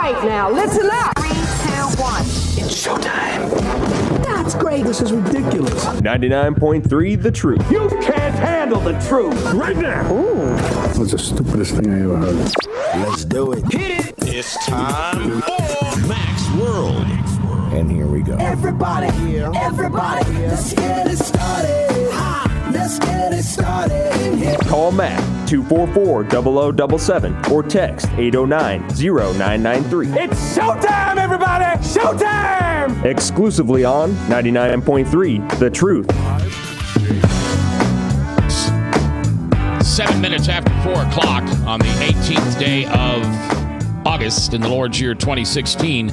right, now listen up. 3, 2, 1. It's showtime. That's great. This is ridiculous. 99.3 The Truth. You can't handle the truth right now. Ooh. That's the stupidest thing I ever heard. Let's do it. Hit it. It's time for Max World. And here we go. Everybody, let's get it started. Let's get it started. Call Mac 244-0077 or text 809-0993. It's showtime, everybody! Showtime! Exclusively on 99.3 The Truth. 7 minutes after 4 o'clock on the 18th day of August in the Lord's year 2016.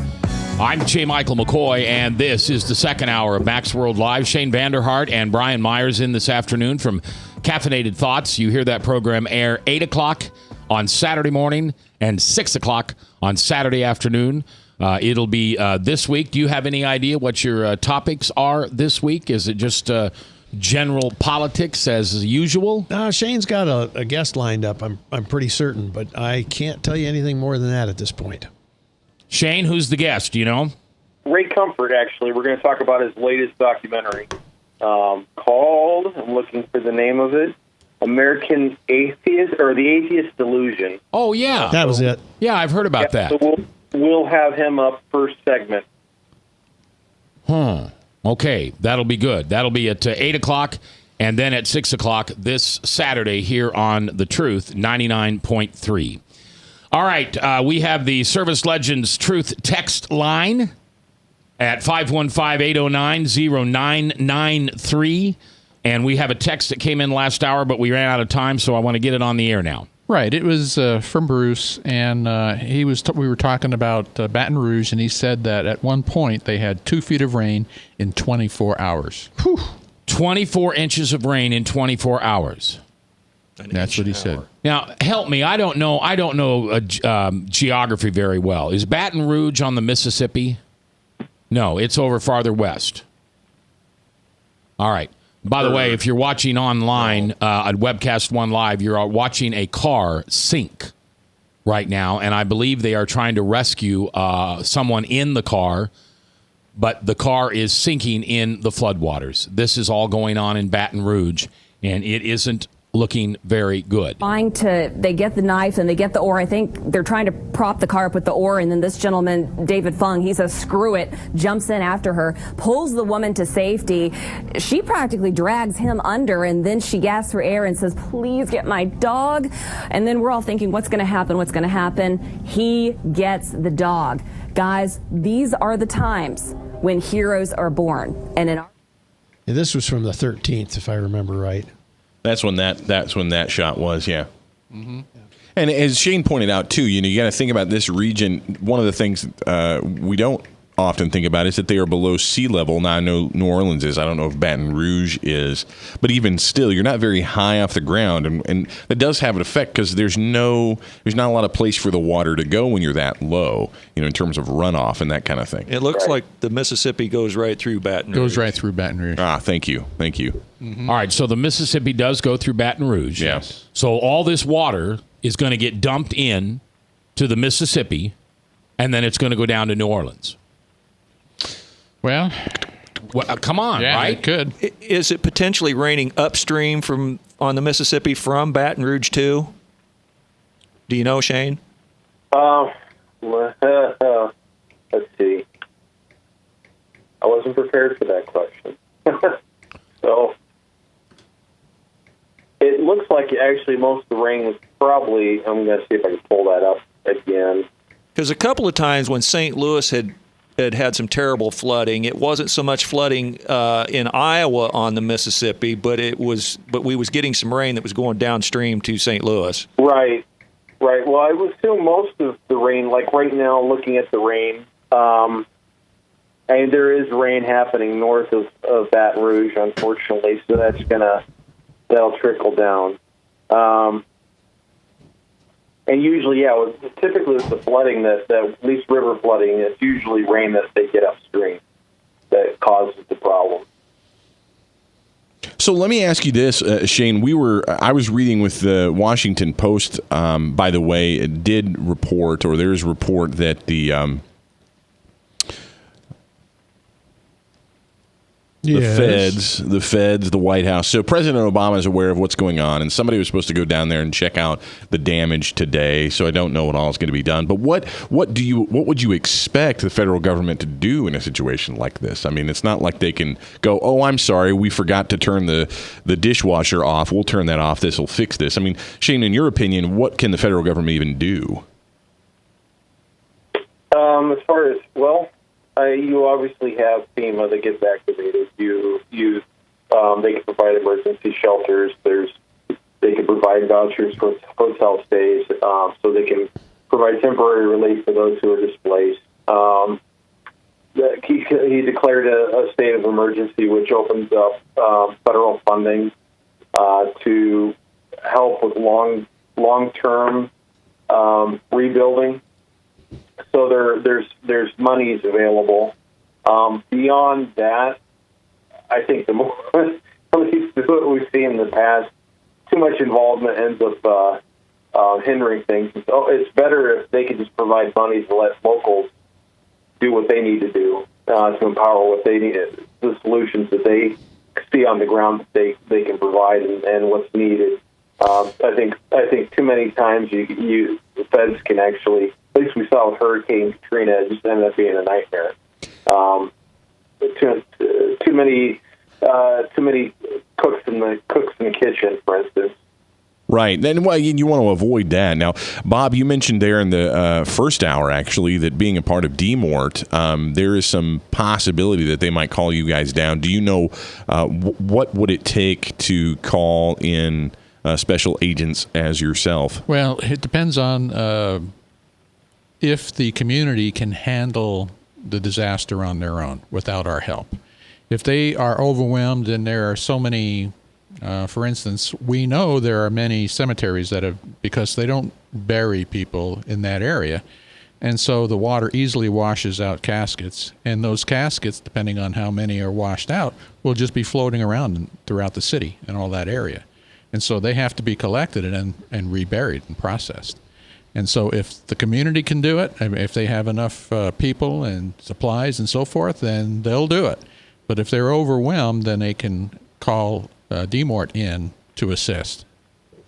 I'm J. Michael McCoy, and this is the second hour of Max World Live. Shane Vanderhart and Brian Myers in this afternoon from Caffeinated Thoughts. You hear that program air 8 o'clock on Saturday morning and 6 o'clock on Saturday afternoon. It'll be this week. Do you have any idea what your topics are this week? Is it just general politics as usual? Shane's got a guest lined up, I'm pretty certain, but I can't tell you anything more than that at this point. Shane, who's the guest? Do you know? Ray Comfort, actually. We're going to talk about his latest documentary called, I'm looking for the name of it, American Atheist, or The Atheist Delusion. Oh, yeah. That was it. Yeah, I've heard about that. So we'll have him up first segment. Okay, that'll be good. That'll be at 8 o'clock, and then at 6 o'clock this Saturday here on The Truth, 99.3. All right, we have the Service Legends Truth text line at 515-809-0993. And we have a text that came in last hour, but we ran out of time, so I want to get it on the air now. Right. It was from Bruce, and we were talking about Baton Rouge, and he said that at one point they had 2 feet of rain in 24 hours. Whew. 24 inches of rain in 24 hours. That's what he said. Now, help me. I don't know geography very well. Is Baton Rouge on the Mississippi? No, it's over farther west. All right. By the way, if you're watching online on Webcast One Live, you're watching a car sink right now, and I believe they are trying to rescue someone in the car, but the car is sinking in the floodwaters. This is all going on in Baton Rouge, and it isn't looking very good. They get the knife and they get the oar. I think they're trying to prop the car up with the oar, and then this gentleman, David Fung, he says, screw it, jumps in after her, pulls the woman to safety. She practically drags him under, and then she gasps for air and says, please get my dog. And then we're all thinking, what's going to happen? He gets the dog. Guys, these are the times when heroes are born. And this was from the 13th, if I remember right. That's when that shot was, yeah. Mm-hmm. And as Shane pointed out too, you got to think about this region. One of the things we don't often think about is that they are below sea level. Now I know New Orleans is. I don't know if Baton Rouge is, but even still, you're not very high off the ground, and that does have an effect because there's not a lot of place for the water to go when you're that low. In terms of runoff and that kind of thing. It looks like the Mississippi goes right through Baton Rouge. Goes right through Baton Rouge. Thank you. Mm-hmm. All right, so the Mississippi does go through Baton Rouge. Yes. So all this water is going to get dumped in to the Mississippi, and then it's going to go down to New Orleans. Well, come on, yeah, right? It could. Is it potentially raining upstream on the Mississippi from Baton Rouge too? Do you know, Shane? Let's see. I wasn't prepared for that question. So it looks like actually most of the rain was probably, I'm going to see if I can pull that up again. Because a couple of times when St. Louis had some flooding, it wasn't so much flooding in Iowa on the Mississippi, but we was getting some rain that was going downstream to St. Louis. Right. Well, I would assume most of the rain, like right now, looking at the rain, and there is rain happening north of Baton Rouge, unfortunately, so that'll trickle down. And usually, typically with the flooding, that at least river flooding, it's usually rain that they get upstream that causes the problem. So let me ask you this, Shane. I was reading with the Washington Post, by the way, it did report, or there's a report that the feds, the White House. So President Obama is aware of what's going on, and somebody was supposed to go down there and check out the damage today. So I don't know what all is going to be done. But what would you expect the federal government to do in a situation like this? I mean, it's not like they can go, "Oh, I'm sorry, we forgot to turn the dishwasher off. We'll turn that off. This will fix this." I mean, Shane, in your opinion, what can the federal government even do? As far as you obviously have FEMA that gets activated. They can provide emergency shelters. They can provide vouchers for hotel stays, so they can provide temporary relief for those who are displaced. He declared a state of emergency, which opens up federal funding to help with long-term rebuilding. So there's monies available. Beyond that, I think the more what we've seen in the past, too much involvement ends up hindering things. So it's better if they could just provide monies and let locals do what they need to do to empower what they need, the solutions that they see on the ground that they can provide and what's needed. I think too many times the feds can actually. At least we saw with Hurricane Katrina, it just ended up being a nightmare. Too many cooks in the kitchen, for instance. Right. Then, well, you want to avoid that. Now, Bob, you mentioned there in the first hour, actually, that being a part of DMORT, there is some possibility that they might call you guys down. Do you know what would it take to call in special agents as yourself? Well, it depends on if the community can handle the disaster on their own without our help. If they are overwhelmed and there are so many, for instance, we know there are many cemeteries that have, because they don't bury people in that area, and so the water easily washes out caskets, and those caskets, depending on how many are washed out, will just be floating around throughout the city and all that area. And so they have to be collected and reburied and processed. And so if the community can do it, if they have enough people and supplies and so forth, then they'll do it. But if they're overwhelmed, then they can call DMORT in to assist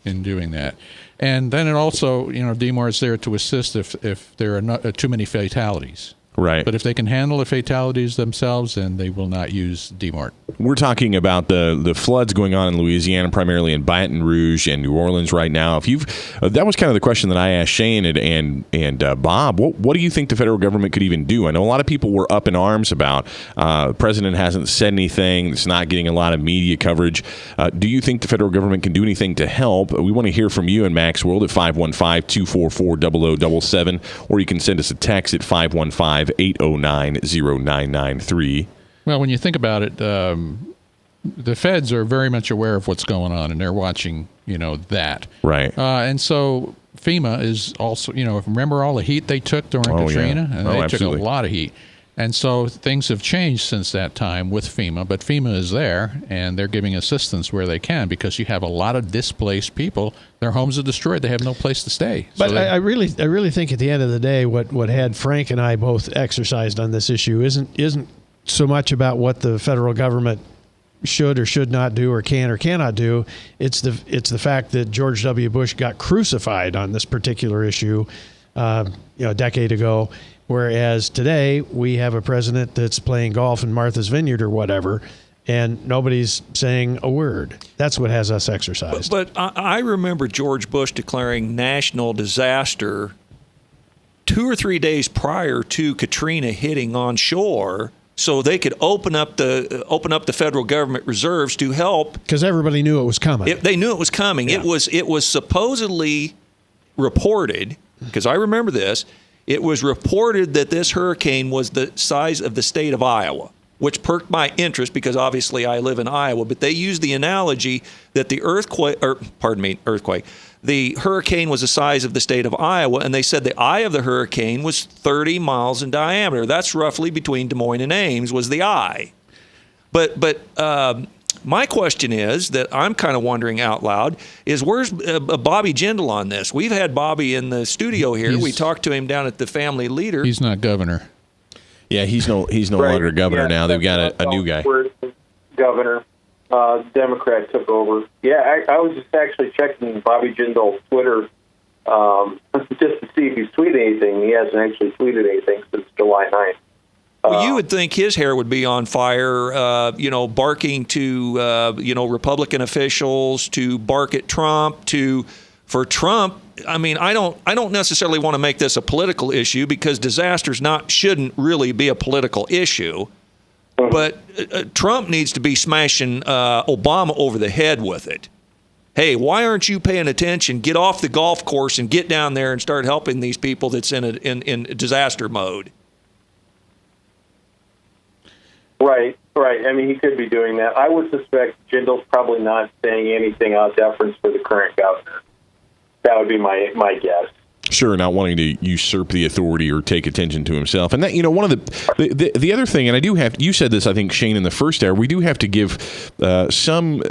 in doing that. And then it also, DMORT is there to assist if there are not, too many fatalities. Right. But if they can handle the fatalities themselves, then they will not use DMORT. We're talking about the floods going on in Louisiana, primarily in Baton Rouge and New Orleans right now. If you've that was kind of the question that I asked Shane and Bob. What do you think the federal government could even do? I know a lot of people were up in arms about the president hasn't said anything. It's not getting a lot of media coverage. Do you think the federal government can do anything to help? We want to hear from you in Max World at 515-244-0077, or you can send us a text at 515-809-0993. Well, when you think about it, the feds are very much aware of what's going on, and they're watching, that. Right. And so FEMA is also, remember all the heat they took during Katrina? Yeah. And they absolutely. took a lot of heat. And so things have changed since that time with FEMA, but FEMA is there, and they're giving assistance where they can, because you have a lot of displaced people. Their homes are destroyed. They have no place to stay. But I really think at the end of the day, what had Frank and I both exercised on this issue isn't so much about what the federal government should or should not do or can or cannot do. It's the fact that George W. Bush got crucified on this particular issue, a decade ago. Whereas today we have a president that's playing golf in Martha's Vineyard or whatever, and nobody's saying a word. That's what has us exercised. But I remember George Bush declaring national disaster 2 or 3 days prior to Katrina hitting on shore, so they could open up the federal government reserves to help. Because everybody knew it was coming. They knew it was coming. Yeah. It was supposedly reported, because I remember this. It was reported that this hurricane was the size of the state of Iowa, which perked my interest because obviously I live in Iowa. But they used the analogy that the hurricane was the size of the state of Iowa, and they said the eye of the hurricane was 30 miles in diameter. That's roughly between Des Moines and Ames was the eye. But My question is that I'm kind of wondering out loud is where's Bobby Jindal on this? We've had Bobby in the studio here. We talked to him down at the Family Leader. He's not governor. Yeah, he's no longer governor now. They've got a new guy. Governor. Democrat took over. Yeah, I was just actually checking Bobby Jindal's Twitter just to see if he's tweeted anything. He hasn't actually tweeted anything since July 9th. Well, you would think his hair would be on fire, barking to, Republican officials, to bark at Trump, for Trump. I mean, I don't necessarily want to make this a political issue because disasters shouldn't really be a political issue. But Trump needs to be smashing Obama over the head with it. Hey, why aren't you paying attention? Get off the golf course and get down there and start helping these people that's in disaster mode. Right. I mean, he could be doing that. I would suspect Jindal's probably not saying anything out of deference for the current governor. That would be my guess. Sure, not wanting to usurp the authority or take attention to himself. And that, one of the other thing, and I do have, you said this, I think, Shane, in the first hour, we do have to give some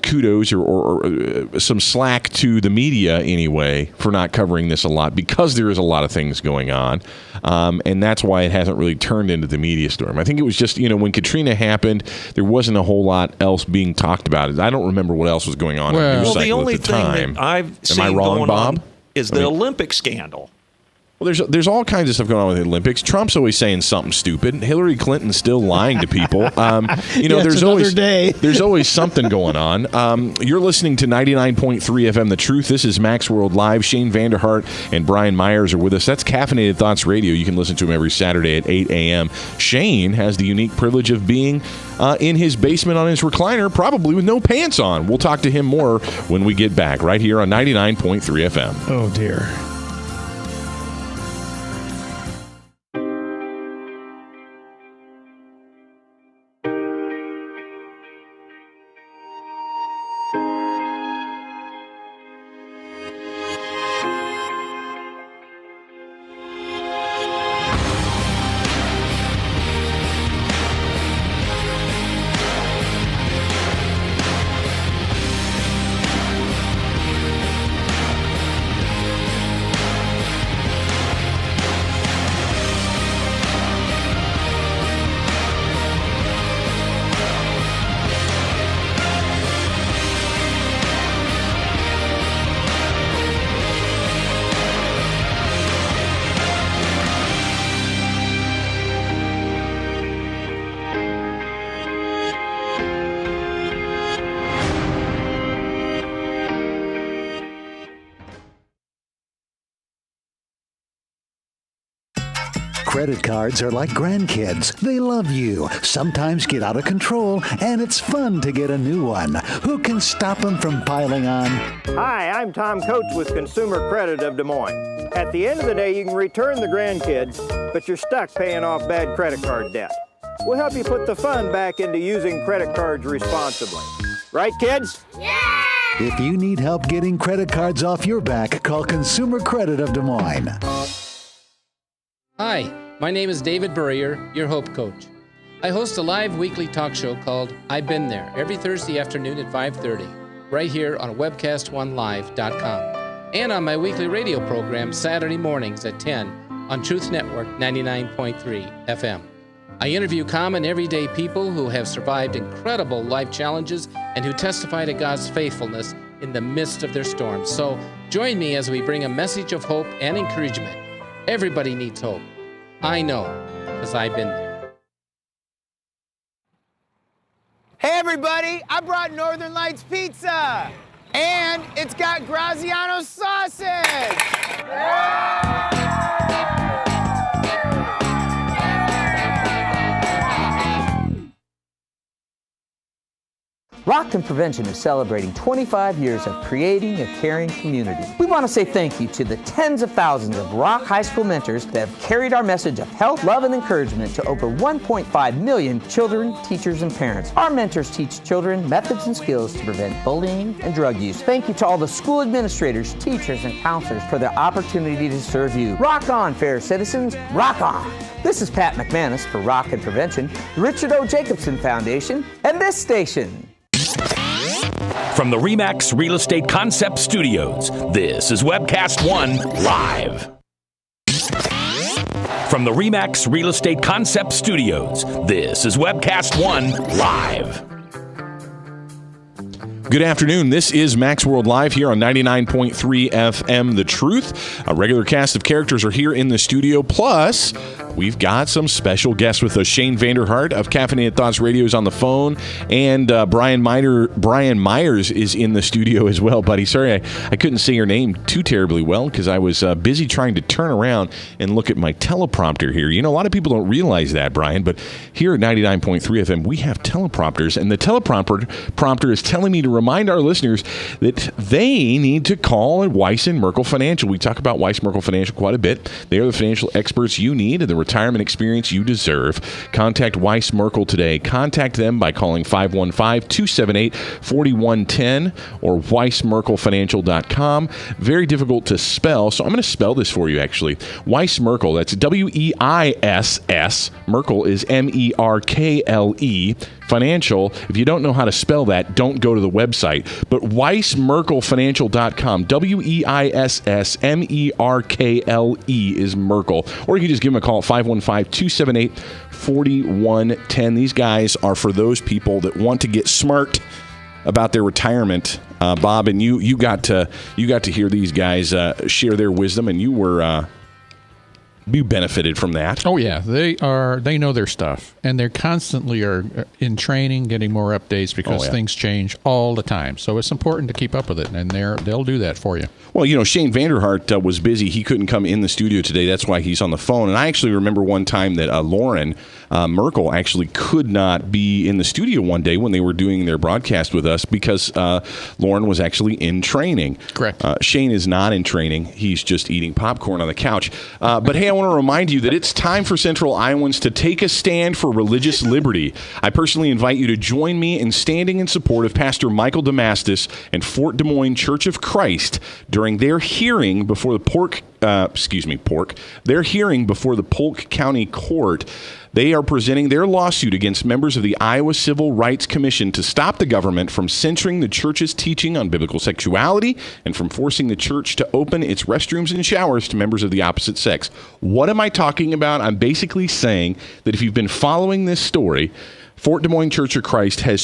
kudos or some slack to the media anyway for not covering this a lot because there is a lot of things going on. And that's why it hasn't really turned into the media storm. I think it was just, when Katrina happened, there wasn't a whole lot else being talked about. I don't remember what else was going on in the news cycle the only at the time. thing that I've seen Am I wrong, going Bob? on is the Olympic scandal. Well, there's all kinds of stuff going on with the Olympics. Trump's always saying something stupid. Hillary Clinton's still lying to people. There's always something going on. You're listening to 99.3 FM The Truth. This is Max World Live. Shane Vanderhart and Brian Myers are with us. That's Caffeinated Thoughts Radio. You can listen to him every Saturday at 8 a.m. Shane has the unique privilege of being in his basement on his recliner, probably with no pants on. We'll talk to him more when we get back, right here on 99.3 FM. Oh, dear. Credit cards are like grandkids. They love you, sometimes get out of control, and it's fun to get a new one. Who can stop them from piling on? Hi, I'm Tom Coates with Consumer Credit of Des Moines. At the end of the day, you can return the grandkids, but you're stuck paying off bad credit card debt. We'll help you put the fun back into using credit cards responsibly. Right, kids? Yeah! If you need help getting credit cards off your back, call Consumer Credit of Des Moines. Hi, my name is David Burrier, your Hope Coach. I host a live weekly talk show called I've Been There every Thursday afternoon at 5:30, right here on webcast1live.com, and on my weekly radio program Saturday mornings at 10 on Truth Network 99.3 FM. I interview common everyday people who have survived incredible life challenges and who testify to God's faithfulness in the midst of their storms. So join me as we bring a message of hope and encouragement. Everybody needs hope. I know, because I've been there. Hey everybody, I brought Northern Lights Pizza, and it's got Graziano sausage. Rockton Prevention is celebrating 25 years of creating a caring community. We want to say thank you to the tens of thousands of Rock High School mentors that have carried our message of health, love, and encouragement to over 1.5 million children, teachers, and parents. Our mentors teach children methods and skills to prevent bullying and drug use. Thank you to all the school administrators, teachers, and counselors for their opportunity to serve you. Rock on, fair citizens. Rock on. This is Pat McManus for Rockton Prevention, the Richard O. Jacobson Foundation, and this station. From the RE/MAX Real Estate Concept Studios, this is Webcast One Live. From the RE/MAX Real Estate Concept Studios, this is Webcast One Live. Good afternoon. This is Max World Live here on 99.3 FM The Truth. A regular cast of characters are here in the studio. Plus, we've got some special guests with us. Shane Vanderhart of Caffeinated Thoughts Radio is on the phone. And Brian Myers is in the studio as well, buddy. Sorry, I couldn't say your name too terribly well because I was busy trying to turn around and look at my teleprompter here. You know, a lot of people don't realize that, Brian, but here at 99.3 FM, we have teleprompters. And the teleprompter is telling me to remind our listeners that they need to call Weiss and Merkel Financial. We talk about Weiss Merkel Financial quite a bit. They are the financial experts you need and the retirement experience you deserve. Contact Weiss Merkel today. Contact them by calling 515-278-4110 or weissmerkelfinancial.com. Very difficult to spell, so I'm going to spell this for you, actually. Weiss Merkel, that's W-E-I-S-S. Merkel is M-E-R-K-L-E. Financial. If you don't know how to spell that, don't go to the website. But weissmerkelfinancial.com. W-E-I-S-S-M-E-R-K-L-E is Merkel. Or you can just give them a call at 515-278-4110. These guys are for those people that want to get smart about their retirement. Bob, and you got to hear these guys share their wisdom, and you benefited from that. Oh yeah, they know their stuff, and they're constantly in training, getting more updates because things change all the time. So it's important to keep up with it, and they'll do that for you. Well, you know, Shane Vanderhart was busy; he couldn't come in the studio today. That's why he's on the phone. And I actually remember one time that Lauren Merkel actually could not be in the studio one day when they were doing their broadcast with us because Lauren was actually in training. Correct. Shane is not in training; he's just eating popcorn on the couch. But hey, I want to remind you that it's time for Central Iowans to take a stand for religious liberty. I personally invite you to join me in standing in support of Pastor Michael Damastis and Fort Des Moines Church of Christ during their hearing before the Polk County Court. They are presenting their lawsuit against members of the Iowa Civil Rights Commission to stop the government from censoring the church's teaching on biblical sexuality and from forcing the church to open its restrooms and showers to members of the opposite sex. What am I talking about? I'm basically saying that if you've been following this story, Fort Des Moines Church of Christ has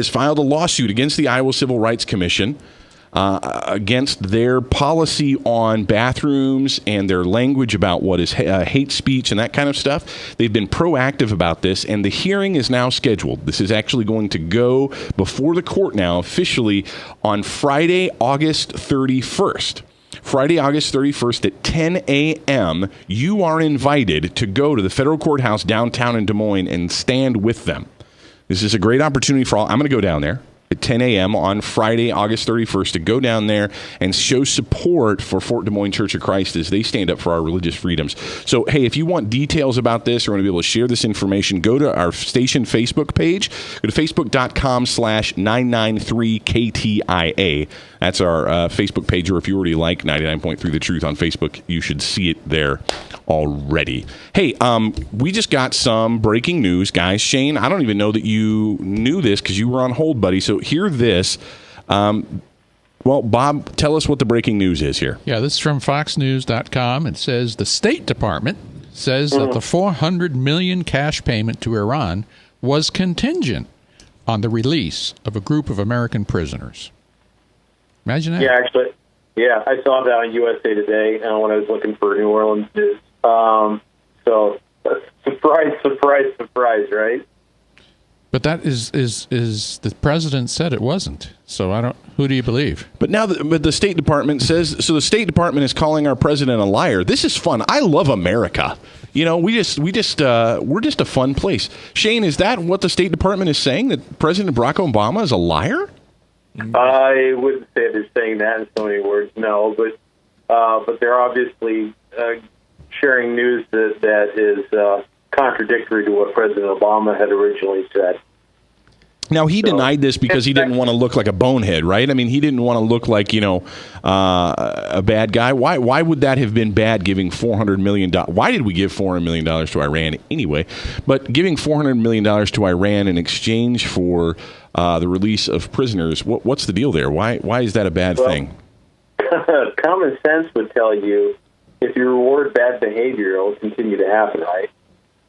filed a lawsuit against the Iowa Civil Rights Commission against their policy on bathrooms and their language about what is hate speech and that kind of stuff. They've been proactive about this, and the hearing is now scheduled. This is actually going to go before the court now officially on Friday, August 31st. Friday, August 31st at 10 a.m., you are invited to go to the federal courthouse downtown in Des Moines and stand with them. This is a great opportunity for all. I'm going to go down there at 10 a.m. on Friday, August 31st, to go down there and show support for Fort Des Moines Church of Christ as they stand up for our religious freedoms. So, hey, if you want details about this or want to be able to share this information, go to our station Facebook page. Go to facebook.com/993KTIA. That's our Facebook page, or if you already like 99.3 The Truth on Facebook, you should see it there already. Hey, we just got some breaking news, guys. Shane, I don't even know that you knew this because you were on hold, buddy. So hear this. Well, Bob, tell us what the breaking news is here. Yeah, this is from FoxNews.com. It says the State Department says that the $400 million cash payment to Iran was contingent on the release of a group of American prisoners. Imagine that. Yeah, actually, I saw that on USA Today when I was looking for New Orleans news. So, surprise, right? But that is the president said it wasn't. So who do you believe? But now, but the State Department says, so the State Department is calling our president a liar. This is fun. I love America. we're just a fun place. Shane, is that what the State Department is saying, that President Barack Obama is a liar? I wouldn't say they're saying that in so many words, no, but they're obviously sharing news that is contradictory to what President Obama had originally said. Now, he denied this because he didn't want to look like a bonehead, right? I mean, he didn't want to look like, a bad guy. Why would that have been bad, giving $400 million? Why did we give $400 million to Iran anyway? But giving $400 million to Iran in exchange for the release of prisoners, what's the deal there? Why is that a bad thing? Common sense would tell you if you reward bad behavior, it will continue to happen, right?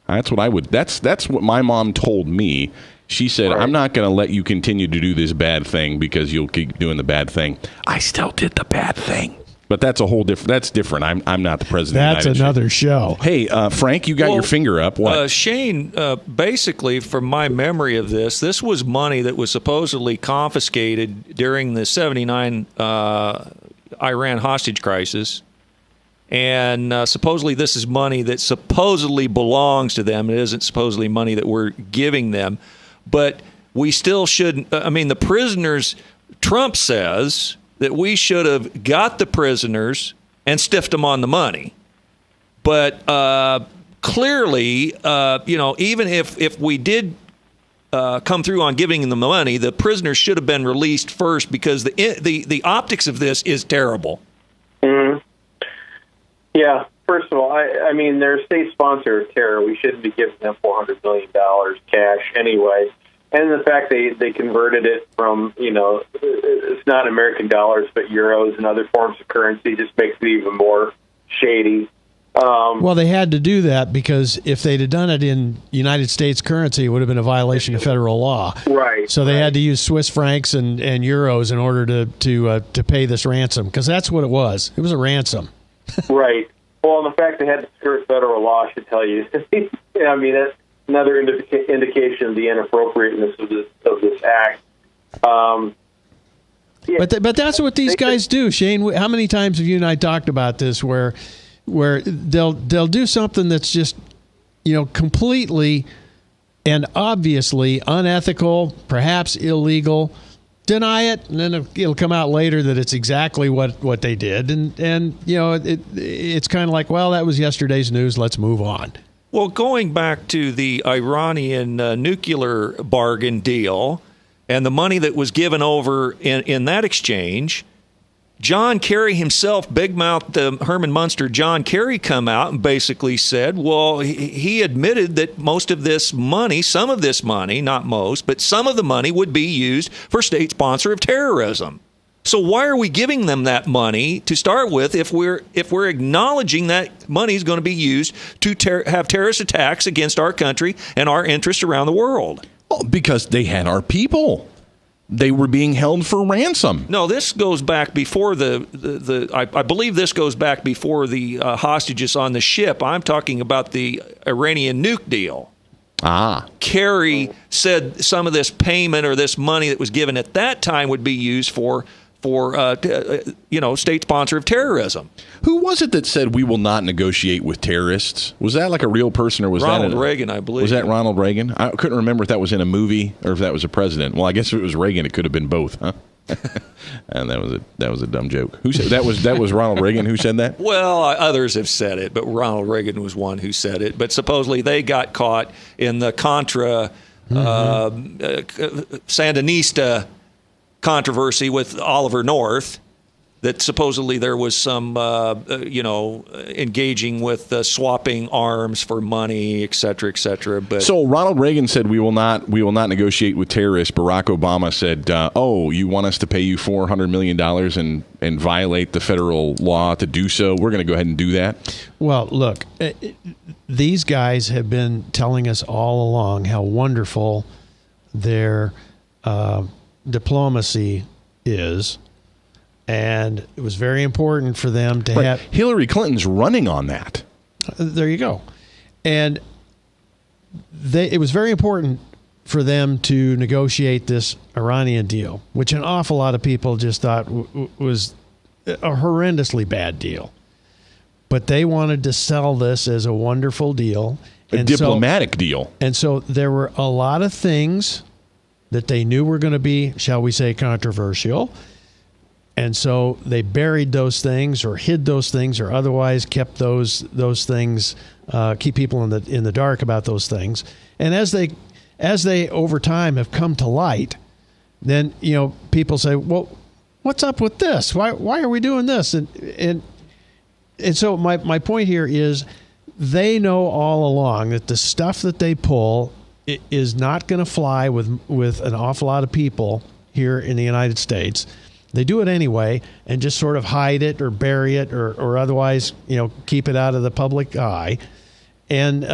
That's what I would. That's what my mom told me. She said, I'm not going to let you continue to do this bad thing because you'll keep doing the bad thing. I still did the bad thing. But that's a whole different. That's different. I'm not the president. That's another show. Hey, Frank, you got your finger up. What? Shane, basically, from my memory of this was money that was supposedly confiscated during the 79 Iran hostage crisis. And supposedly this is money that supposedly belongs to them. It isn't supposedly money that we're giving them. But we still shouldn't. The prisoners, Trump says that we should have got the prisoners and stiffed them on the money. But clearly, even if we did come through on giving them the money, the prisoners should have been released first, because the optics of this is terrible. Mm-hmm. Yeah. First of all, I mean, they're a state sponsor of terror. We shouldn't be giving them $400 million cash anyway. And the fact they converted it from, it's not American dollars, but euros and other forms of currency just makes it even more shady. Well, they had to do that because if they'd have done it in United States currency, it would have been a violation of federal law. Right. So they had to use Swiss francs and euros in order to pay this ransom, because that's what it was. It was a ransom. Right. Well, and the fact they had to skirt federal law should tell you. I mean, that's another indication of the inappropriateness of this act. Yeah. But that's what these guys do, Shane. How many times have you and I talked about this, where they'll do something that's just completely and obviously unethical, perhaps illegal, deny it, and then it'll come out later that it's exactly what they did, and it's kind of like, well, that was yesterday's news, let's move on. Well, going back to the Iranian nuclear bargain deal and the money that was given over in that exchange, John Kerry himself, big mouth Herman Munster, John Kerry, come out and basically said, well, he admitted that most of this money, some of this money, not most, but some of the money would be used for state sponsor of terrorism. So why are we giving them that money to start with if we're acknowledging that money is going to be used to have terrorist attacks against our country and our interests around the world? Well, because they had our people. They were being held for ransom. No, this goes back before I believe this goes back before the hostages on the ship. I'm talking about the Iranian nuke deal. Kerry said some of this payment or this money that was given at that time would be used for state sponsor of terrorism. Who was it that said we will not negotiate with terrorists? Was that like a real person, or was Ronald that Reagan, I believe. Was that Ronald Reagan? I couldn't remember if that was in a movie or if that was a president. Well, I guess if it was Reagan, it could have been both, huh? And that was a dumb joke. Who said that? Was Ronald Reagan who said that? Well, others have said it, but Ronald Reagan was one who said it. But supposedly they got caught in the Contra Sandinista controversy with Oliver North, that supposedly there was some, engaging with swapping arms for money, et cetera, et cetera. But so Ronald Reagan said we will not negotiate with terrorists. Barack Obama said, you want us to pay you $400 million and violate the federal law to do so? We're going to go ahead and do that. Well, look, these guys have been telling us all along how wonderful their diplomacy is, and it was very important for them to have. Hillary Clinton's running on that. There you go. And it was very important for them to negotiate this Iranian deal, which an awful lot of people just thought was a horrendously bad deal. but they wanted to sell this as a wonderful deal. A diplomatic deal. And so there were a lot of things that they knew were going to be, shall we say, controversial. And so they buried those things or hid those things or otherwise kept those things, keep people in the dark about those things. And as they over time have come to light, then, people say, well, what's up with this? Why are we doing this? And so my point here is they know all along that the stuff that they pull is not going to fly with an awful lot of people here in the United States. They do it anyway and just sort of hide it or bury it or otherwise, keep it out of the public eye. And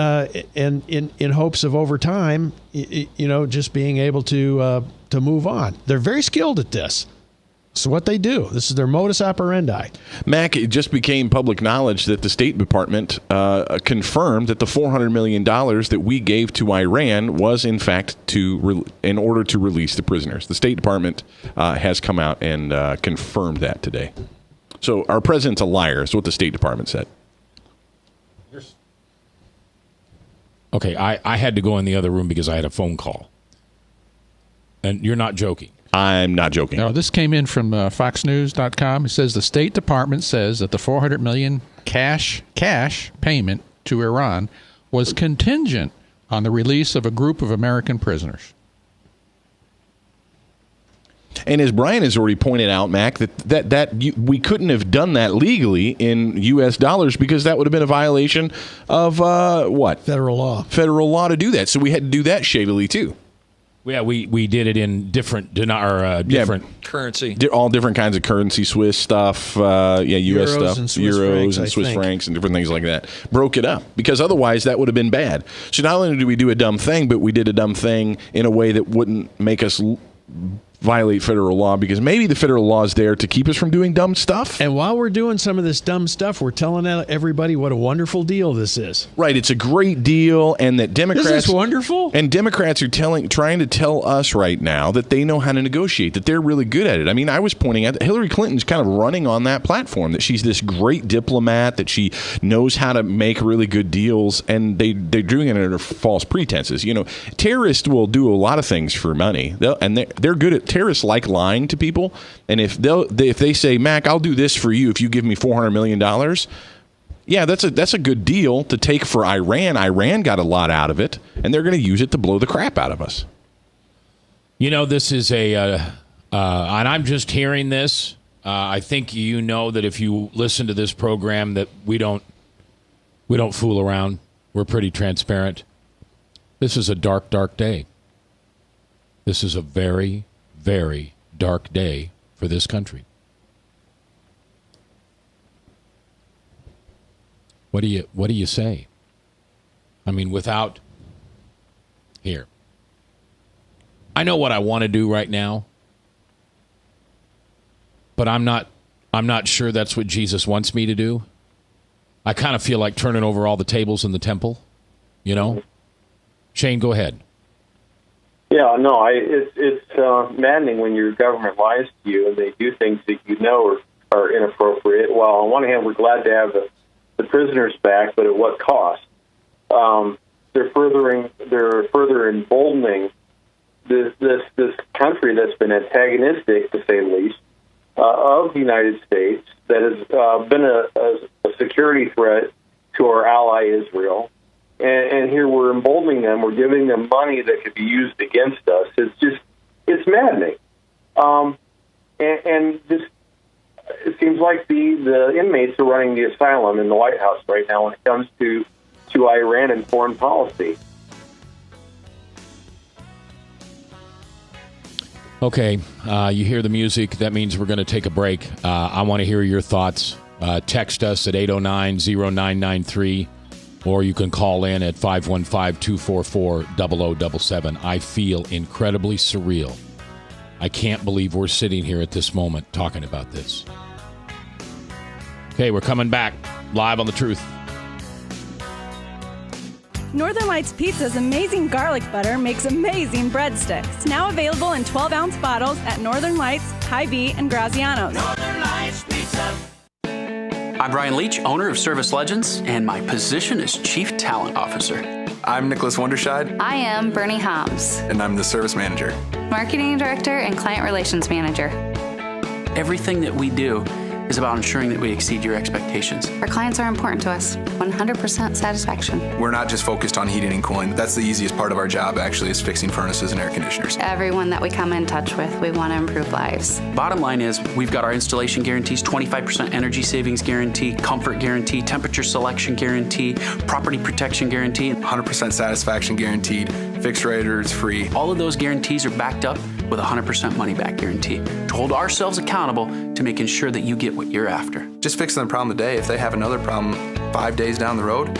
in hopes of over time, just being able to move on. They're very skilled at this. It's what they do. This is their modus operandi. Mac, it just became public knowledge that the State Department confirmed that the $400 million that we gave to Iran was, in fact, in order to release the prisoners. The State Department has come out and confirmed that today. So our president's a liar, is what the State Department said. Okay, I had to go in the other room because I had a phone call. And you're not joking. I'm not joking. No, this came in from FoxNews.com. It says the State Department says that the $400 million cash payment to Iran was contingent on the release of a group of American prisoners. And as Brian has already pointed out, Mac, that we couldn't have done that legally in U.S. dollars because that would have been a violation of what? Federal law. Federal law to do that. So we had to do that shadily too. Yeah, we did it in different currency, all different kinds of currency, Swiss stuff, U.S. Euros stuff, and Swiss euros francs, and I Swiss think. francs and different things like that. Broke it up because otherwise that would have been bad. So not only did we do a dumb thing, but we did a dumb thing in a way that wouldn't make us violate federal law because maybe the federal law is there to keep us from doing dumb stuff. And while we're doing some of this dumb stuff, we're telling everybody what a wonderful deal this is. Right, it's a great deal, and that Democrats... Isn't this wonderful? And Democrats are trying to tell us right now that they know how to negotiate, that they're really good at it. I mean, I was pointing out that Hillary Clinton's kind of running on that platform, that she's this great diplomat, that she knows how to make really good deals, and they're doing it under false pretenses. Terrorists will do a lot of things for money, they're good at... Terrorists like lying to people, and if they say, Mac, I'll do this for you if you give me $400 million, yeah, that's a good deal to take for Iran. Iran got a lot out of it, and they're going to use it to blow the crap out of us. This is and I'm just hearing this. I think that if you listen to this program that we don't fool around. We're pretty transparent. This is a dark, dark day. This is a very, very dark day for this country. What do you say? I mean, without here. I know what I want to do right now, but I'm not sure that's what Jesus wants me to do. I kind of feel like turning over all the tables in the temple, Shane, go ahead. Yeah, no, it's maddening when your government lies to you and they do things that are inappropriate. Well, on one hand, we're glad to have the prisoners back, but at what cost? They're further emboldening this country that's been antagonistic, to say the least, of the United States, that has been a security threat to our ally Israel. And here we're emboldening them. We're giving them money that could be used against us. It's maddening. And just it seems like the inmates are running the asylum in the White House right now when it comes to Iran and foreign policy. Okay, you hear the music. That means we're going to take a break. I want to hear your thoughts. Text us at 809-0993, or you can call in at 515-244-0077. I feel incredibly surreal. I can't believe we're sitting here at this moment talking about this. Okay, we're coming back live on The Truth. Northern Lights Pizza's amazing garlic butter makes amazing breadsticks. Now available in 12-ounce bottles at Northern Lights, Hy-Vee, and Graziano's. Northern Lights Pizza. I'm Brian Leach, owner of Service Legends, and my position is Chief Talent Officer. I'm Nicholas Wonderscheid. I am Bernie Homs, And I'm the Service Manager. Marketing Director and Client Relations Manager. Everything that we do is about ensuring that we exceed your expectations. Our clients are important to us. 100% satisfaction. We're not just focused on heating and cooling. That's the easiest part of our job, actually, is fixing furnaces and air conditioners. Everyone that we come in touch with, we want to improve lives. Bottom line is, we've got our installation guarantees, 25% energy savings guarantee, comfort guarantee, temperature selection guarantee, property protection guarantee. 100% satisfaction guaranteed, fixed raters free. All of those guarantees are backed up with a 100% money back guarantee to hold ourselves accountable to making sure that you get what you're after. Just fixing the problem today. If they have another problem 5 days down the road,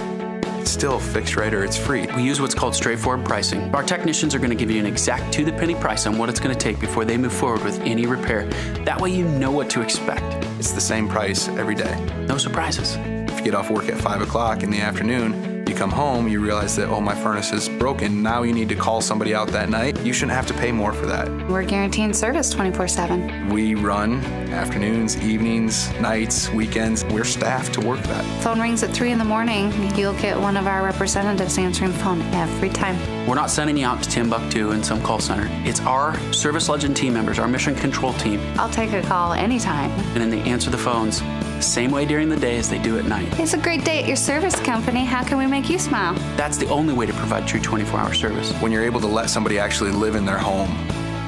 it's still a fixed rate or it's free. We use what's called straightforward pricing. Our technicians are going to give you an exact to-the-penny price on what it's going to take before they move forward with any repair. That way you know what to expect. It's the same price every day. No surprises. If you get off work at 5 o'clock in the afternoon, you come home, you realize that, oh, my furnace is broken. Now you need to call somebody out that night. You shouldn't have to pay more for that. We're guaranteeing service 24/7. We run afternoons, evenings, nights, weekends. We're staffed to work that. Phone rings at 3 in the morning. You'll get one of our representatives answering the phone every time. We're not sending you out to Timbuktu in some call center. It's our Service Legend team members, our mission control team. I'll take a call anytime. And then they answer the phones the same way during the day as they do at night. It's a great day at your service company. How can we make you smile? That's the only way to provide true 24-hour service. When you're able to let somebody actually live in their home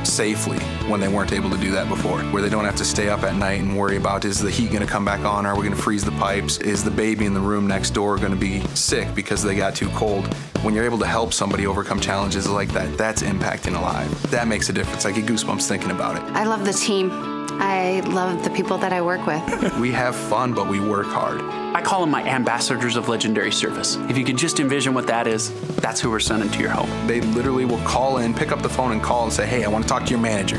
safely when they weren't able to do that before, where they don't have to stay up at night and worry about, is the heat going to come back on? Are we going to freeze the pipes? Is the baby in the room next door going to be sick because they got too cold? When you're able to help somebody overcome challenges like that, that's impacting a life. That makes a difference. I get goosebumps thinking about it. I love the team. I love the people that I work with. We have fun, but we work hard. I call them my ambassadors of legendary service. If you could just envision what that is, that's who we're sending to your home. They literally will call in, pick up the phone and call and say, hey, I want to talk to your manager.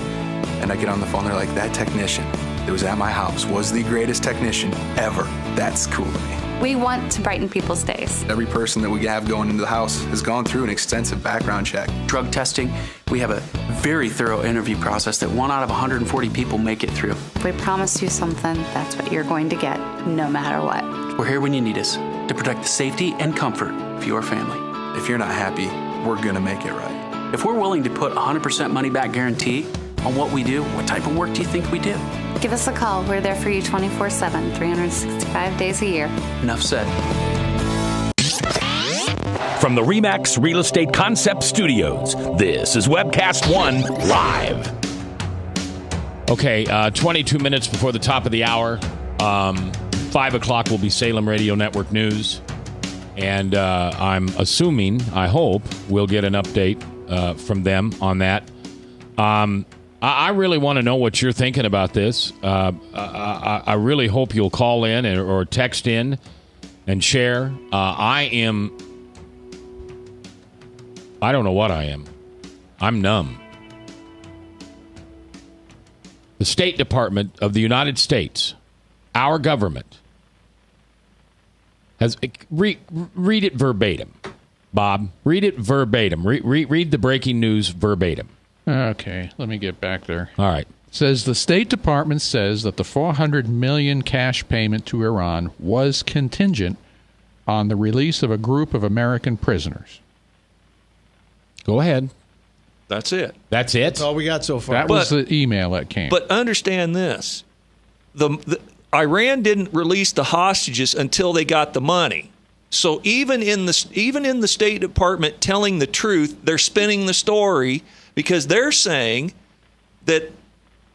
And I get on the phone, they're like, that technician that was at my house was the greatest technician ever. That's cool to me. We want to brighten people's days. Every person that we have going into the house has gone through an extensive background check. Drug testing, we have a very thorough interview process that 1 out of 140 people make it through. If we promise you something, that's what you're going to get, no matter what. We're here when you need us to protect the safety and comfort of your family. If you're not happy, we're going to make it right. If we're willing to put 100% money back guarantee on what we do, what type of work do you think we do? Give us a call. We're there for you 24/7, 365 days a year. Enough said. From the RE/MAX Real Estate Concept Studios, this is Webcast One Live. Okay, 22 minutes before the top of the hour. 5 o'clock will be Salem Radio Network News. And I'm assuming, I hope, we'll get an update from them on that. I really want to know what you're thinking about this. I really hope you'll call in or text in and share. I don't know what I am. I'm numb. The State Department of the United States, our government, has... Read it verbatim. Bob, read it verbatim. Read the breaking news verbatim. Okay, let me get back there. All right. It says the State Department says that the $400 million cash payment to Iran was contingent on the release of a group of American prisoners. Go ahead. That's it. That's it? That's all we got so far. That was the email that came. But understand this. The Iran didn't release the hostages until they got the money. So even in the State Department telling the truth, they're spinning the story because they're saying that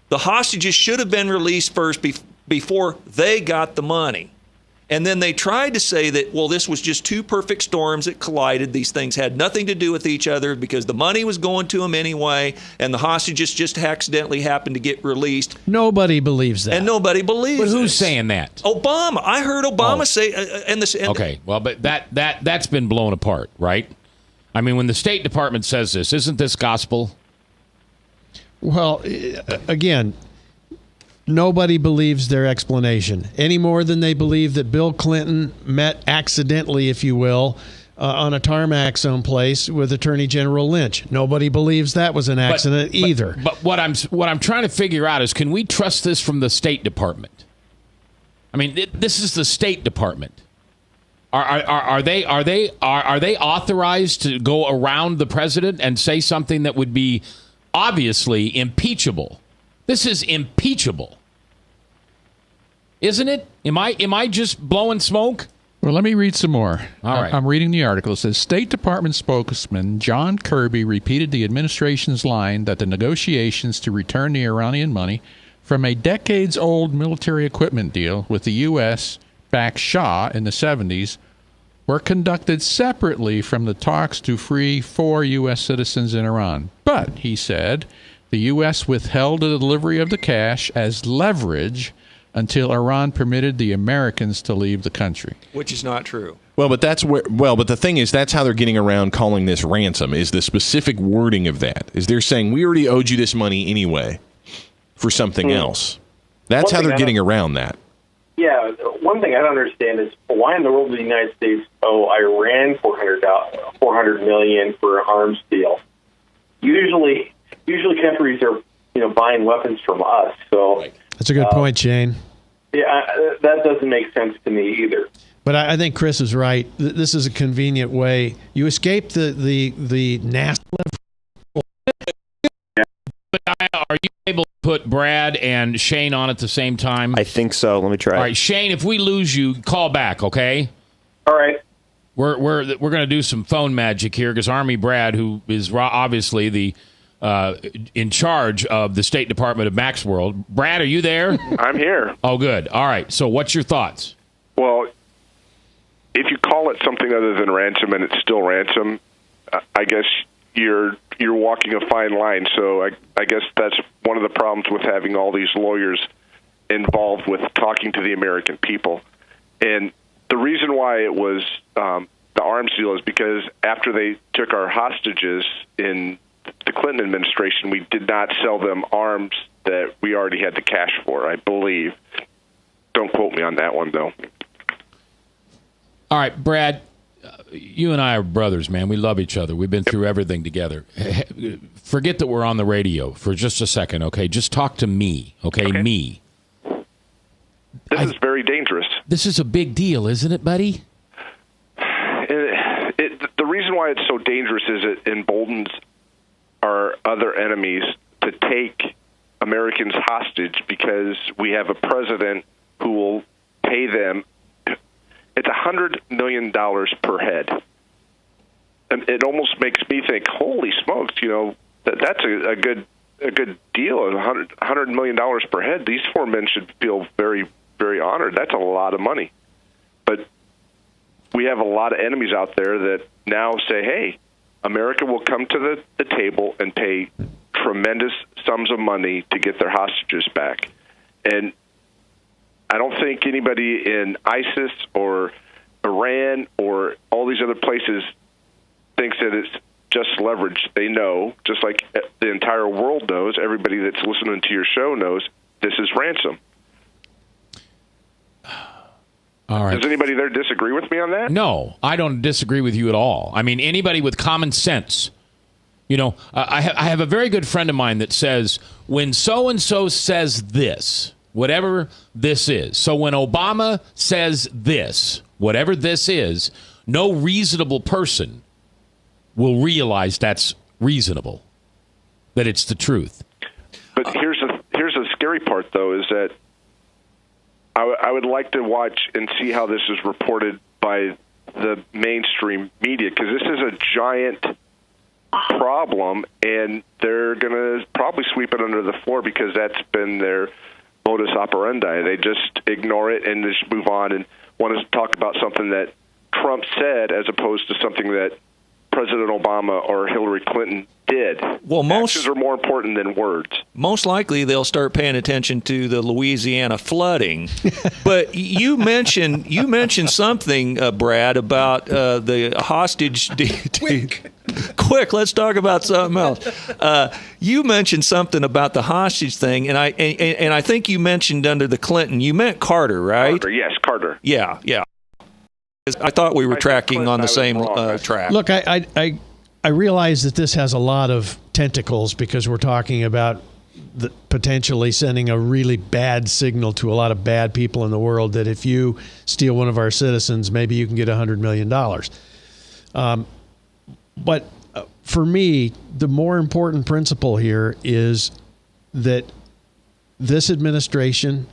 the hostages should have been released first before they got the money. And then they tried to say that, well, this was just two perfect storms that collided. These things had nothing to do with each other because the money was going to them anyway, and the hostages just accidentally happened to get released. Nobody believes that. And nobody believes it. But who's saying that? Obama. I heard Obama say... okay, well, but that's been blown apart, right? I mean, when the State Department says this, isn't this gospel? Well, again... Nobody believes their explanation any more than they believe that Bill Clinton met accidentally, if you will, on a tarmac someplace with Attorney General Lynch. Nobody believes that was an accident either. But what I'm trying to figure out is, can we trust this from the State Department? I mean, this is the State Department. Are they authorized to go around the president and say something that would be obviously impeachable? This is impeachable, isn't it? Am I just blowing smoke? Well, let me read some more. All right. I'm reading the article. It says State Department spokesman John Kirby repeated the administration's line that the negotiations to return the Iranian money from a decades-old military equipment deal with the U.S. backed Shah in the 70s were conducted separately from the talks to free 4 U.S. citizens in Iran. But, he said, the U.S. withheld the delivery of the cash as leverage until Iran permitted the Americans to leave the country. Which is not true. Well, but the thing is, that's how they're getting around calling this ransom, is the specific wording of that. Is they're saying, we already owed you this money anyway for something else. That's how they're getting around that. Yeah, one thing I don't understand is why in the world does the United States owe Iran $400 million for an arms deal? Usually countries are buying weapons from us. So that's a good point, Shane. Yeah, that doesn't make sense to me either. But I think Chris is right. This is a convenient way. You escape the nasty. Are you able to put Brad and Shane on at the same time? I think so. Let me try. All right, Shane, if we lose you, call back, okay? All right. We're going to do some phone magic here because Army Brad, who is obviously the in charge of the State Department of Mac's World. Brad, are you there? I'm here. Oh, good. All right. So what's your thoughts? Well, if you call it something other than ransom and it's still ransom, I guess you're walking a fine line. So I guess that's one of the problems with having all these lawyers involved with talking to the American people. And the reason why it was the arms deal is because after they took our hostages in the Clinton administration, we did not sell them arms that we already had the cash for, I believe. Don't quote me on that one, though. All right, Brad, you and I are brothers, man. We love each other. We've been through everything together. Forget that we're on the radio for just a second, okay? Just talk to me, okay? Me. This is very dangerous. This is a big deal, isn't it, buddy? The reason why it's so dangerous is it emboldens our other enemies to take Americans hostage because we have a president who will pay them. It's $100 million per head. And it almost makes me think, holy smokes, that's a good deal. $100 million per head. These 4 men should feel very, very honored. That's a lot of money. But we have a lot of enemies out there that now say, hey, America will come to the table and pay tremendous sums of money to get their hostages back. And I don't think anybody in ISIS or Iran or all these other places thinks that it's just leverage. They know, just like the entire world knows, everybody that's listening to your show knows, this is ransom. All right. Does anybody there disagree with me on that? No, I don't disagree with you at all. I mean, anybody with common sense. I have a very good friend of mine that says, when so-and-so says this, whatever this is. So when Obama says this, whatever this is, no reasonable person will realize that's reasonable, that it's the truth. But here's the scary part, though, is that I would like to watch and see how this is reported by the mainstream media, because this is a giant problem, and they're going to probably sweep it under the floor because that's been their modus operandi. They just ignore it and just move on and want to talk about something that Trump said as opposed to something that President Obama or Hillary Clinton did. Well, actions are more important than words. Most likely they'll start paying attention to the Louisiana flooding. But you mentioned something, Brad, about the hostage. Quick, let's talk about something else. You mentioned something about the hostage thing, and I think you mentioned under the Clinton. You meant Carter, right? Carter, yes, Carter. Yeah. I thought we were tracking on the same track. Look, I realize that this has a lot of tentacles because we're talking about potentially sending a really bad signal to a lot of bad people in the world that if you steal one of our citizens, maybe you can get $100 million. But for me, the more important principle here is that this administration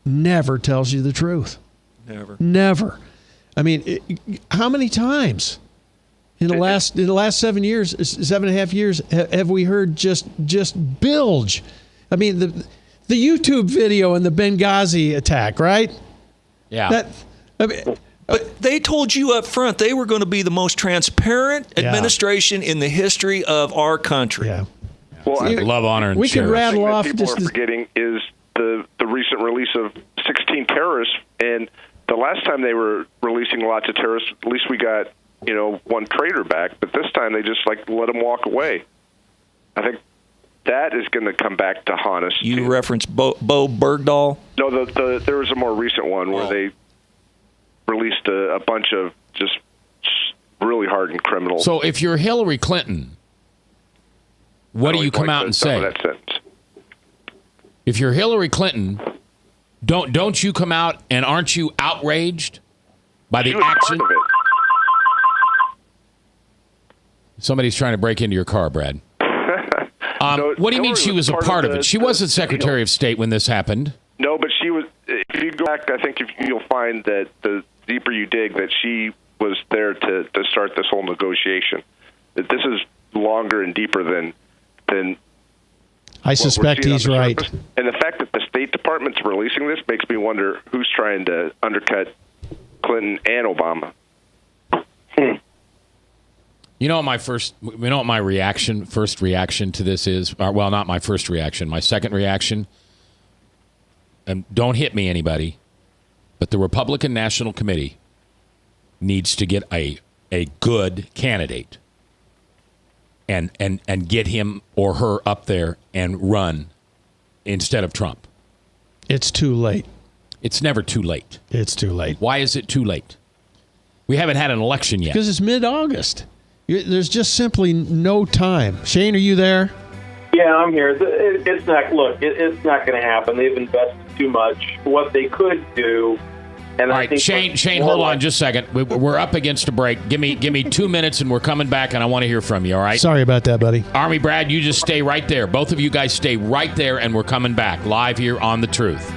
never tells you the truth. Never. I mean, how many times in the last 7.5 years, have we heard just bilge? I mean, the YouTube video and the Benghazi attack, right? Yeah. But they told you up front they were going to be the most transparent administration in the history of our country. Yeah. Well, I think love, honor, and we can rattle off. People are forgetting is the recent release of 16 terrorists, and the last time they were releasing lots of terrorists, at least we got one traitor back, but this time they just let them walk away. I think that is going to come back to haunt us. You reference Bo Bergdahl? No, there was a more recent one where they released a bunch of just really hardened criminals. So if you're Hillary Clinton, what do you come out and say? That sentence. If you're Hillary Clinton, don't you come out and aren't you outraged by the action? Part of it. Somebody's trying to break into your car, Brad. What do you mean she was a part of it? She wasn't Secretary of State when this happened. No, but she was. If you go back, I think you'll find that the deeper you dig, that she was there to start this whole negotiation. That this is longer and deeper than. I suspect he's right. And the fact that the State Department's releasing this makes me wonder who's trying to undercut Clinton and Obama. You know what my first reaction to this is? Well, not my first reaction. My second reaction, and don't hit me, anybody, but the Republican National Committee needs to get a good candidate and get him or her up there and run instead of Trump. It's too late. It's never too late. It's too late. Why is it too late? We haven't had an election yet. Because it's mid-August. There's just simply no time. Shane, are you there? Yeah, I'm here. It's not. Look, it's not going to happen. They've invested too much. What they could do, and all I right, think Shane, hold on just a second. We're up against a break. Give me 2 minutes, and we're coming back, and I want to hear from you. All right? Sorry about that, buddy. Army Brad, you just stay right there. Both of you guys stay right there, and we're coming back live here on The Truth.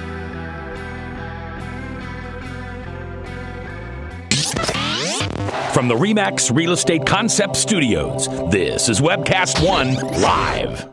From the RE/MAX Real Estate Concept Studios, this is Webcast One Live.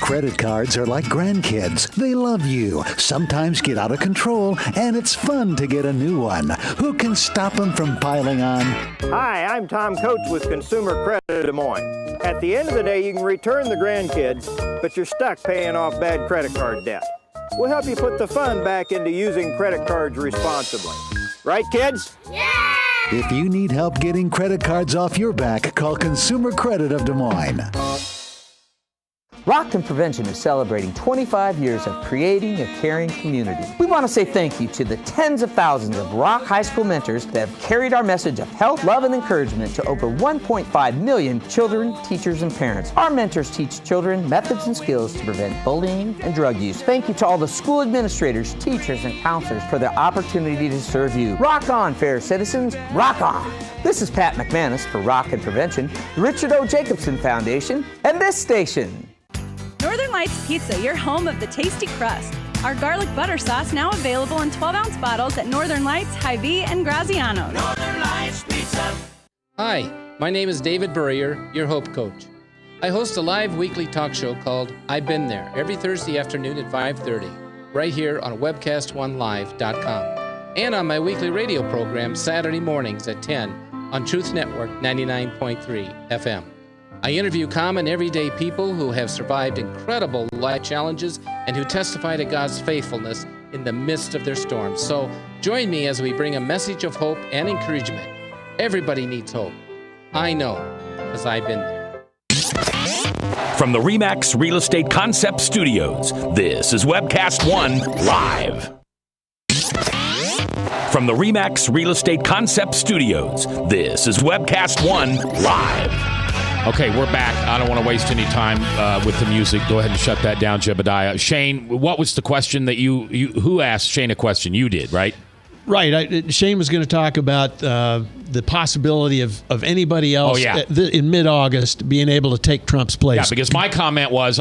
Credit cards are like grandkids. They love you, sometimes get out of control, and it's fun to get a new one. Who can stop them from piling on? Hi, I'm Tom Coates with Consumer Credit Des Moines. At the end of the day, you can return the grandkids, but you're stuck paying off bad credit card debt. We'll help you put the fun back into using credit cards responsibly. Right, kids? Yeah! If you need help getting credit cards off your back, call Consumer Credit of Des Moines. Rockton Prevention is celebrating 25 years of creating a caring community. We want to say thank you to the tens of thousands of Rock High School mentors that have carried our message of health, love, and encouragement to over 1.5 million children, teachers, and parents. Our mentors teach children methods and skills to prevent bullying and drug use. Thank you to all the school administrators, teachers, and counselors for their opportunity to serve you. Rock on, fair citizens. Rock on. This is Pat McManus for Rockton Prevention, the Richard O. Jacobson Foundation, and this station. Northern Lights Pizza, your home of the tasty crust. Our garlic butter sauce now available in 12-ounce bottles at Northern Lights, Hy-Vee, and Graziano's. Northern Lights Pizza. Hi, my name is David Burrier, your Hope Coach. I host a live weekly talk show called I've Been There every Thursday afternoon at 5:30, right here on webcast1live.com, and on my weekly radio program Saturday mornings at 10 on Truth Network 99.3 FM. I interview common everyday people who have survived incredible life challenges and who testify to God's faithfulness in the midst of their storms. So join me as we bring a message of hope and encouragement. Everybody needs hope. I know, because I've been there. From the RE/MAX Real Estate Concept Studios, this is Webcast One Live. From the RE/MAX Real Estate Concept Studios, this is Webcast One Live. Okay, we're back. I don't want to waste any time with the music. Go ahead and shut that down, Jebediah. Shane, what was the question that who asked Shane a question? You did, right? Right. Shane was going to talk about the possibility of anybody else in mid-August being able to take Trump's place. Yeah, because my comment was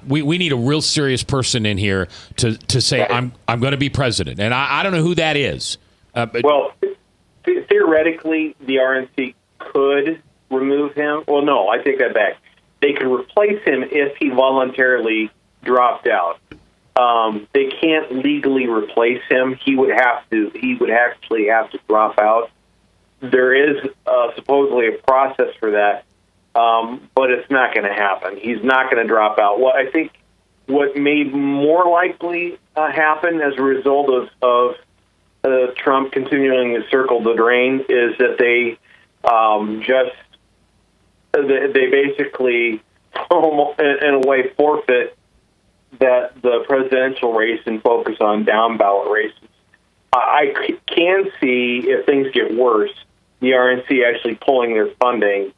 we need a real serious person in here to say I'm going to be president, and I don't know who that is. Well, theoretically, the RNC could remove him. Well, no, I take that back. They could replace him if he voluntarily dropped out. They can't legally replace him. He would actually have to drop out. There is supposedly a process for that, but it's not going to happen. He's not going to drop out. Well, I think what may more likely happen as a result of Trump continuing to circle the drain is that they they basically, in a way, forfeit that the presidential race and focus on down ballot races. I can see, if things get worse, the RNC actually pulling their funding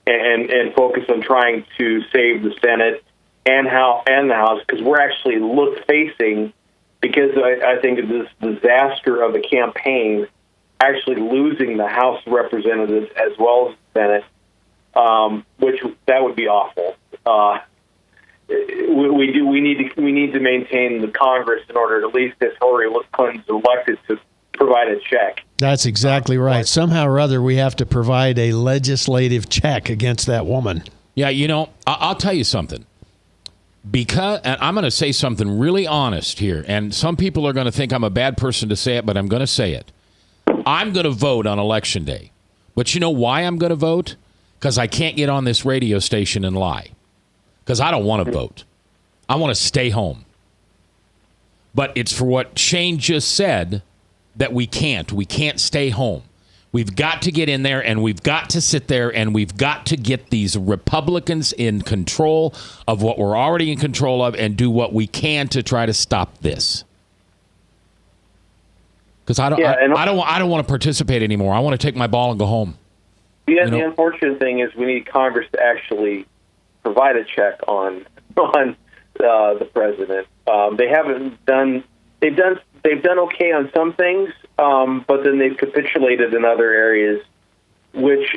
and focus on trying to save the Senate and the House, because we're actually facing, because I think of this disaster of the campaign, actually losing the House of Representatives as well as the Senate, which that would be awful. We need to maintain the Congress in order to, at least if Hillary Clinton's elected, to provide a check. That's exactly right. Somehow or other, we have to provide a legislative check against that woman. Yeah, I'll tell you something. And I'm going to say something really honest here, and some people are going to think I'm a bad person to say it, but I'm going to say it. I'm going to vote on Election Day. But you know why I'm going to vote? Because I can't get on this radio station and lie. Because I don't want to vote. I want to stay home. But it's for what Shane just said that we can't. We can't stay home. We've got to get in there, and we've got to sit there, and we've got to get these Republicans in control of what we're already in control of and do what we can to try to stop this. Because I don't want to participate anymore. I want to take my ball and go home. The unfortunate thing is we need Congress to actually provide a check on the president. They haven't done. They've done okay on some things, but then they've capitulated in other areas. Which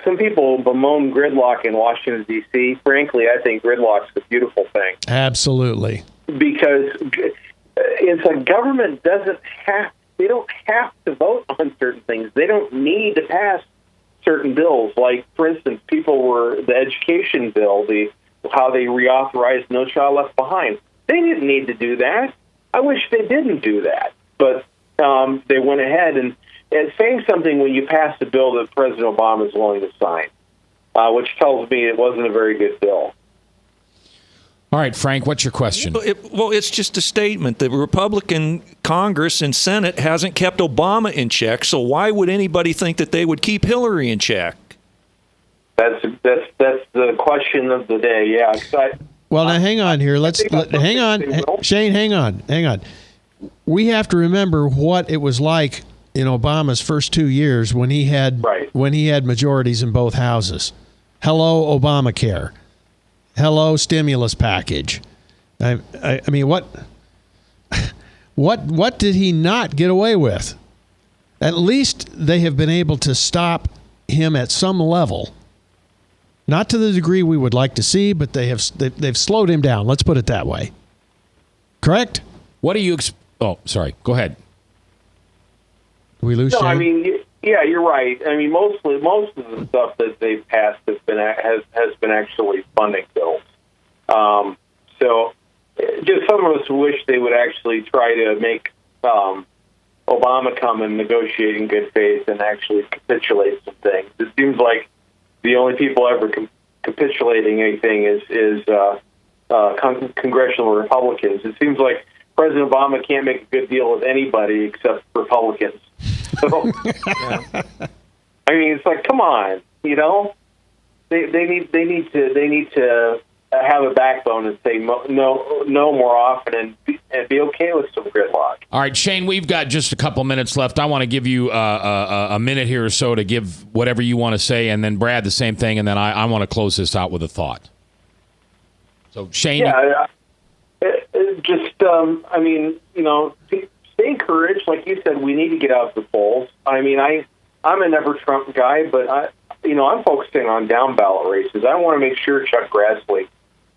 some people bemoan gridlock in Washington D.C. Frankly, I think gridlock's a beautiful thing. Absolutely, because it's like government they don't have to vote on certain things. They don't need to pass certain bills. Like, for instance, the education bill, how they reauthorized No Child Left Behind. They didn't need to do that. I wish they didn't do that. But they went ahead, and it's saying something when you pass a bill that President Obama is willing to sign, which tells me it wasn't a very good bill. All right, Frank, what's your question? Well, it's just a statement. The Republican Congress and Senate hasn't kept Obama in check, so why would anybody think that they would keep Hillary in check? That's the question of the day, yeah. Well, now hang on here. Hang on. Shane, hang on. We have to remember what it was like in Obama's first 2 years when he had majorities in both houses. Hello, Obamacare. Hello, stimulus package. I mean, what did he not get away with? At least they have been able to stop him at some level. Not to the degree we would like to see, but they've slowed him down. Let's put it that way. Correct? What do you? Oh, sorry. Go ahead. Did we lose Shane? I mean, yeah, you're right. I mean, most of the stuff that they've passed has been actually funding bills. So, just some of us wish they would actually try to make Obama come and negotiate in good faith and actually capitulate some things. It seems like the only people ever capitulating anything is congressional Republicans. It seems like President Obama can't make a good deal with anybody except Republicans. So, I mean, it's like, come on, they need to have a backbone and say no more often and be okay with some gridlock. All right, Shane, we've got just a couple minutes left. I want to give you a minute here or so to give whatever you want to say, and then Brad, the same thing, and then I want to close this out with a thought. So, Shane? Yeah, I mean, stay encouraged. Like you said, we need to get out to the polls. I mean, I'm a never Trump guy, but I'm focusing on down ballot races. I want to make sure Chuck Grassley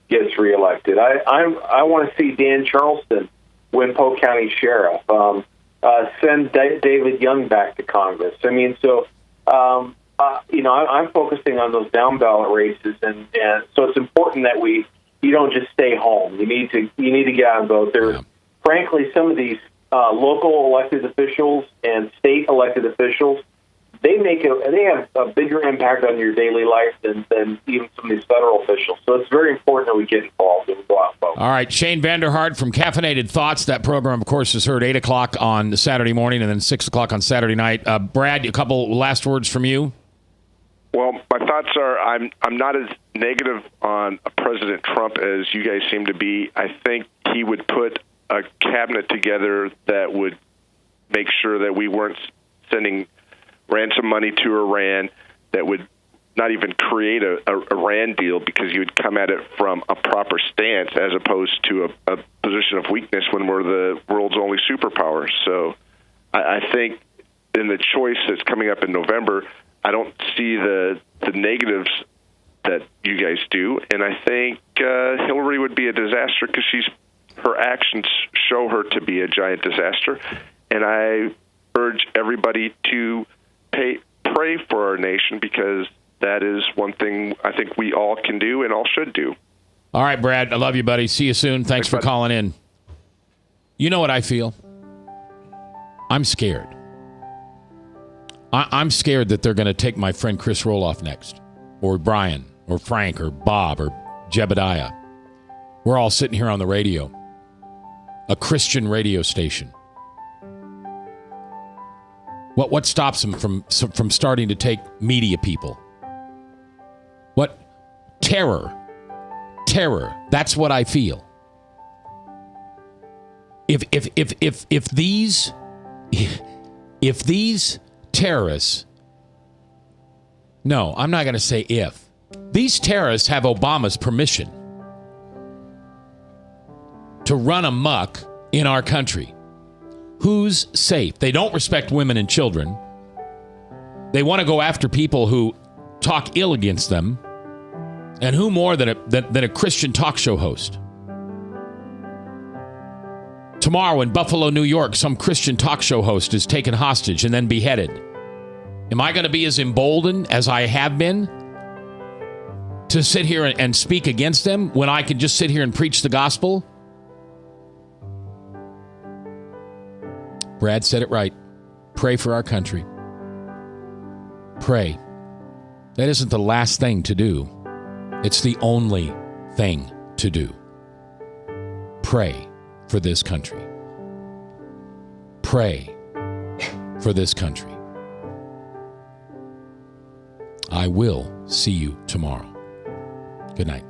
gets reelected. I want to see Dan Charleston win Polk County Sheriff. Send David Young back to Congress. I mean, so I'm focusing on those down ballot races, and so it's important that you don't just stay home. You need to get out and vote. Frankly, some of these local elected officials and state elected officials, they have a bigger impact on your daily life than even some of these federal officials. So it's very important that we get involved and go out and vote. All right, Shane Vanderhart from Caffeinated Thoughts. That program, of course, is heard 8 o'clock on Saturday morning and then 6 o'clock on Saturday night. Brad, a couple last words from you. Well, my thoughts are I'm not as negative on President Trump as you guys seem to be. I think he would put a cabinet together that would make sure that we weren't sending ransom money to Iran, that would not even create a Iran deal, because you would come at it from a proper stance as opposed to a position of weakness when we're the world's only superpower. So I think in the choice that's coming up in November, I don't see the negatives that you guys do, and I think Hillary would be a disaster because her actions show her to be a giant disaster, and I urge everybody to pray for our nation, because that is one thing I think we all can do and all should do. All right, Brad, I love you, buddy. See you soon. Thanks for calling in. You know what I feel? I'm scared. I'm scared that they're going to take my friend Chris Roloff next, or Brian, or Frank, or Bob, or Jebediah. We're all sitting here on the radio, a Christian radio station. What stops them from starting to take media people? What? Terror. That's what I feel. If these terrorists, no, I'm not going to say if. These terrorists have Obama's permission to run amok in our country. Who's safe? They don't respect women and children. They want to go after people who talk ill against them. And who more than a Christian talk show host? Tomorrow in Buffalo, New York, some Christian talk show host is taken hostage and then beheaded. Am I going to be as emboldened as I have been to sit here and speak against them when I can just sit here and preach the gospel? Brad said it right. Pray for our country. Pray. That isn't the last thing to do. It's the only thing to do. Pray for this country. Pray for this country. I will see you tomorrow. Good night.